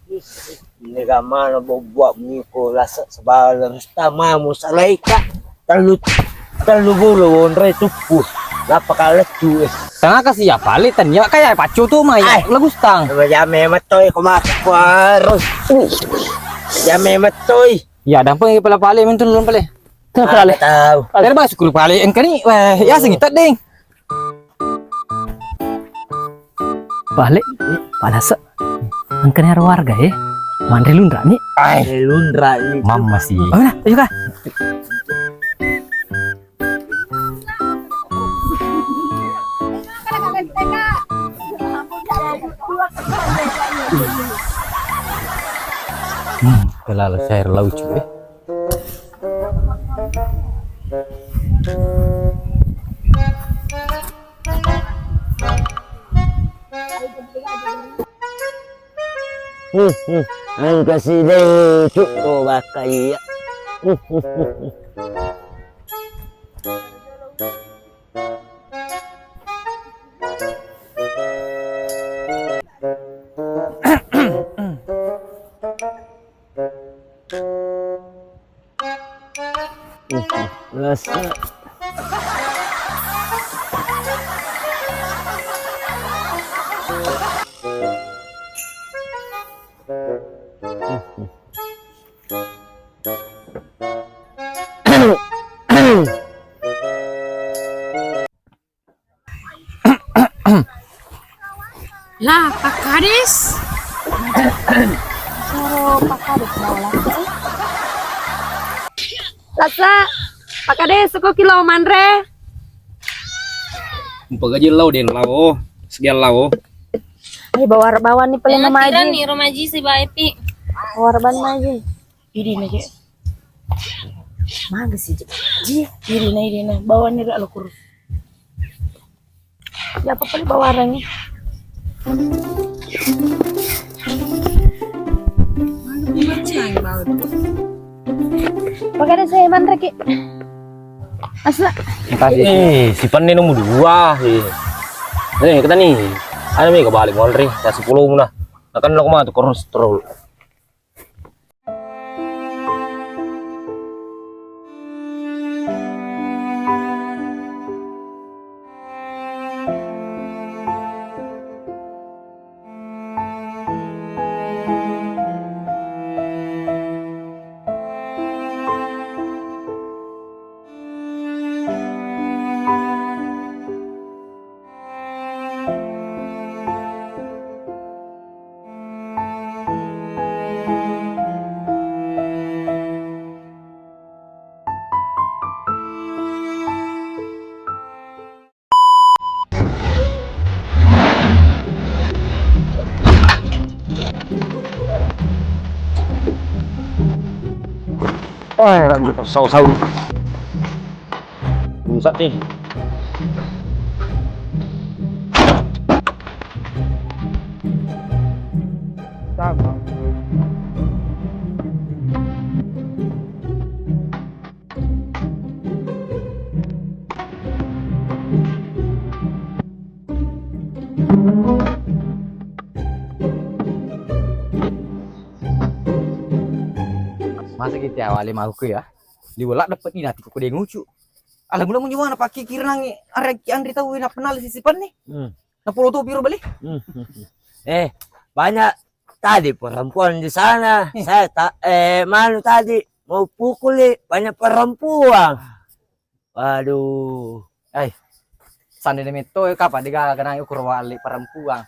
Ini gamana buat miko lasa sebal pertama musalaika terlalu bulu onre tupu lapa kalah tuh tengah kasih ya balik tanya kayak pacu tuh main lah Gustang. Jame matoy kumakarus. Jame matoy. Ya dampang pala pale mentun lon pale. Pale. Tahu. Ada ba sukul pale engkani wah ya segitu ding. Pale palasa. Engkani ada warga Mandri lundra nih. Lundra ini. Mama sih. Oh nah, ayo kah. Kelala cair laut cuy. Ang kasih lucu tuh bakal ya. Rasa Lah, Pak Kades. Lasa, Pak Kades, suko kilo manre. Umpag aja lau den lau. Sekian lau. Bawa nih paling mamaji. nih Romaji si Baepi. Warban maji. Ini nih, mana sih? Ini nih, bawa nih lo kurus. Ya apa paling bawa orangnya. Pak Kades saya manre ki. Asla. Si Pan ini nomor 2 sih. Nih kita nih. Ada nih kebalik ngolri, ya 10 muna. Akan lo kemana tuh kolesterol. Wah, saus-saus. Buset nih. Sama. Masa kita awalnya mau ke ya? Liwala dapat ini nanti kok dia ngucu. Alah mula mau gimana pakai kirangi arek Andri tahu nak kenal sisipan nih. Na pulau tuh biru balik. banyak tadi perempuan di sana. Saya tak malu tadi mau pukul banyak perempuan. Waduh. Sandi demito kapan dia kena ukur wali perempuan.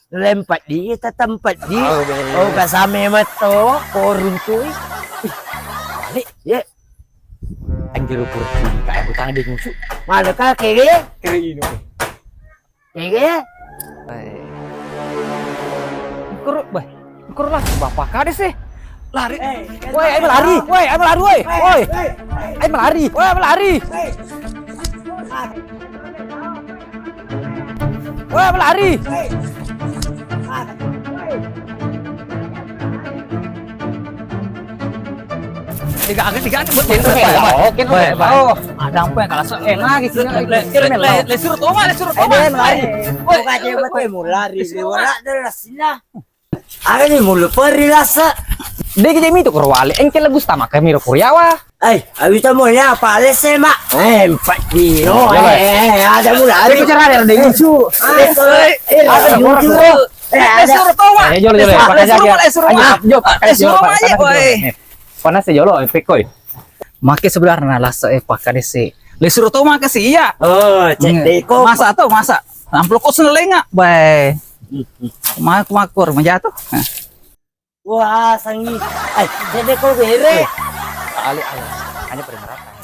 Lempat dia tempat dia. Oh kasame mato korun tuh. Balik ya. Anjir ukur kayak butang dia ngucu. Mana kakek ya? Kiri ini. Kakek. Ukur lah bapak kades sih. Lari. Woi, ayo lari. Woi, ayo lari woi. Woi. Ayo lari. Woi, ayo lari. Woi, ayo lari. Tiga buat dia. Oke, ada apa yang kalah enak gitu. Lesur toma. lari. Bukan dia betul mau lari. Lewat dari sini. Ada nih mulu peri rasa. Dia kita itu kurwali. Engkel lagu sama kami Kuryawa. Abis itu mau apa lese mak? Empat kilo. Ada mau lari. Saya bicara ada yang lucu. Ada lucu. Lesur toma. Panas jolo efek koi. Make sebenarnya lah pakai desi. Lesur to make sih iya. Oh, cek deko. Masa. Amplok kok senelengak, bae. Makur menjatuh. Wah, sangi. Cek deko bere. Ali. Hanya permeratan.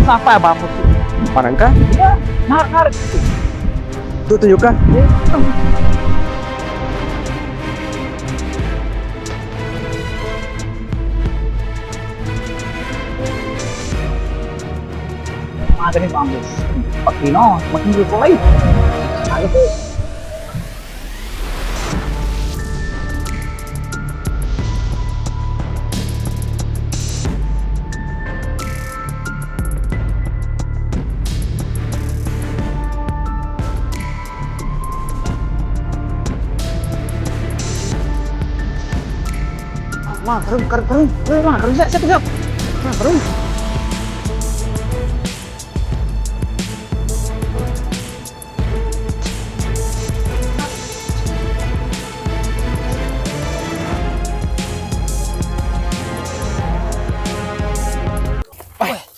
sampai bambu tuh. Panangka? Ya, narik. Tuh tunjuk kah? Ada nih bambu. Pino, makin berkulai. Ada tuh. Wah, kerung. Wah, kerung, siap. Wah, kerung.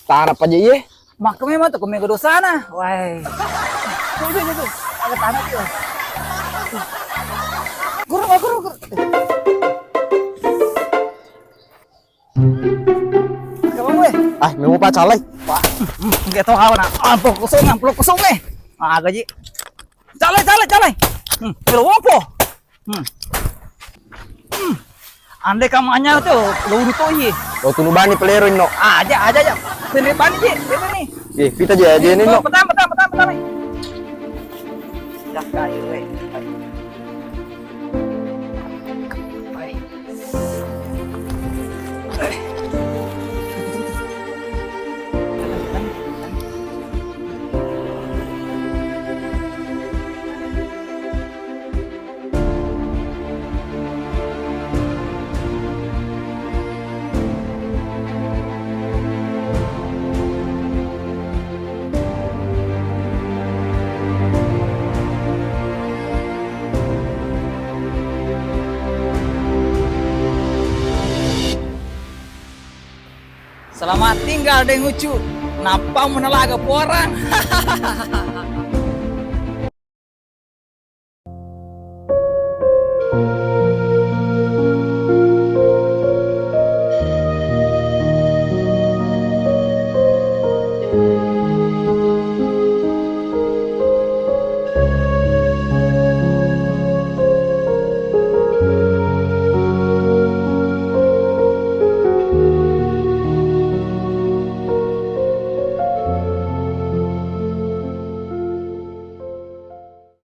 Tanah apa aja ya? Mak memang tuh kumeng ke sana. Wah. Tuh. Ada tanah tuh. Guru. Kamu gue? Ah, mau pacalay. Enggak tahu apa nak. Amplop kosong nih. Ah, gaji. Calai. Pero wampo. Andai kamu hanya tuh, lu itu ye. Oh, tunubani pelero no. Aja. Penerimaan je, nih. Kita aja ini no. Betam. Dah kayu we. Selamat tinggal deng Ucu. Napa menelaga porang?